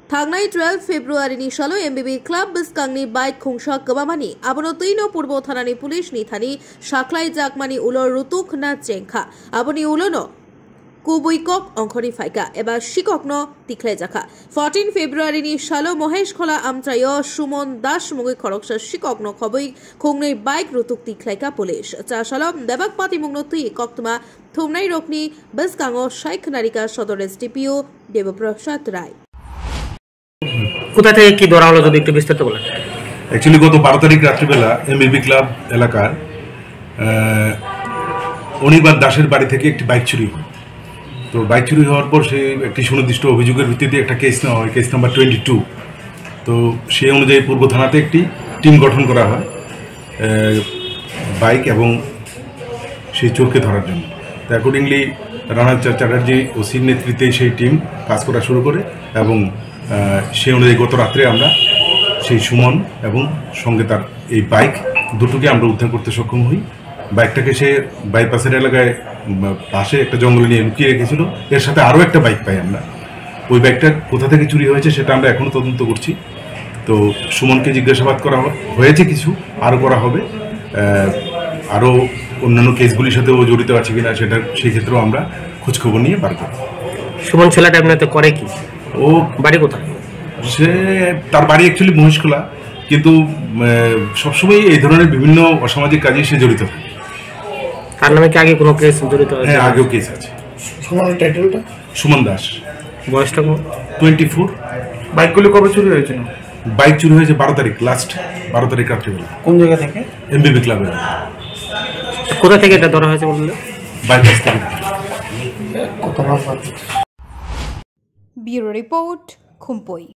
थांनाय 12 फेब्रुवारिनि सालो एमबिबि club बिस्कांनि bike खुंसा गोबामानि आबनो Taino पूर्व थानानि पुलिसनि थानि साख्लाय जाकमानि उलर रुतुक ना चेंखा आबनि उलनो कुबुइकक अंखनि फाइका एबा शिककनो तिखले जाखा 14 फेब्रुवारिनि सालो महेशखला आमत्रायो सुमन दास मुगै खरकसा शिककनो खबै खुंनै बाइक रुतुक तिखलायका पुलिस चा सालो देबक पाति मुगनो तुइ कक्तमा थुमनाय रकनि बिस्कांगो शाइख नारिका सदर एसडीपीओ देवप्रसाद राय কোথা থেকে কি ধরা হলো যদি একটু বিস্তারিত বলেন। অ্যাকচুয়ালি গত 12 তারিখ রাত্রিবেলা এমবিবি ক্লাব এলাকার অনির্বাণ দাসের বাড়ি থেকে একটি বাইক চুরি হয়। তো বাইক চুরি হওয়ার পর সে একটি সুনির্দিষ্ট অভিযোগের ভিত্তিতে একটা কেস নেওয়া হয়, কেস নাম্বার 22। তো সেই অনুযায়ী পূর্ব থানাতে একটি টিম গঠন করা হয় বাইক এবং সেই চোরকে ধরার জন্য। তো অ্যাকর্ডিংলি রানা চ্যাটার্জি ওসির নেতৃত্বে সেই টিম কাজ করা শুরু করে এবং সেই অনুযায়ী গত রাত্রে আমরা সেই সুমন এবং সঙ্গে তার এই বাইক দুটোকে আমরা উদ্ধার করতে সক্ষম হই। বাইকটাকে সে বাইপাসের এলাকায় পাশে একটা জঙ্গলে নিয়ে লুকিয়ে রেখেছিল। এর সাথে আরও একটা বাইক পাই আমরা। ওই বাইকটা কোথা থেকে চুরি হয়েছে সেটা আমরা এখনও তদন্ত করছি। তো সুমনকে জিজ্ঞাসাবাদ করা হয়েছে, কিছু আরও করা হবে। আরও অন্যান্য কেসগুলির সাথে ও জড়িত আছে কিনা সেটা সেই ক্ষেত্রেও আমরা খোঁজখবর নিয়ে বার করব। সুমন ছেলেটা এমনিতে করে কি? ও বাড়ি কোথায়? সে তার বাড়ি অ্যাকচুয়ালি মহেশখোলা, কিন্তু সবসময় এই ধরনের বিভিন্ন অসামাজিক কাজে সে জড়িত থাকে। তার নামে কি আগে কোনো কেস জড়িত আছে? হ্যাঁ, আগেও কেস আছে। সুমনের টাইটেলটা? সুমন দাস। বয়সটা 24। বাইকগুলো কবে চুরি হয়েছিল? বাইক চুরি হয়েছে 12 তারিখ, লাস্ট 12 তারিখ রাত্রিবেলা। কোন জায়গা থেকে? এমবিবি ক্লাবে। কোথা থেকে এটা ধরা হয়েছে বললে? বাইপাস থেকে। কত মাস? Bureau report, খুমপই।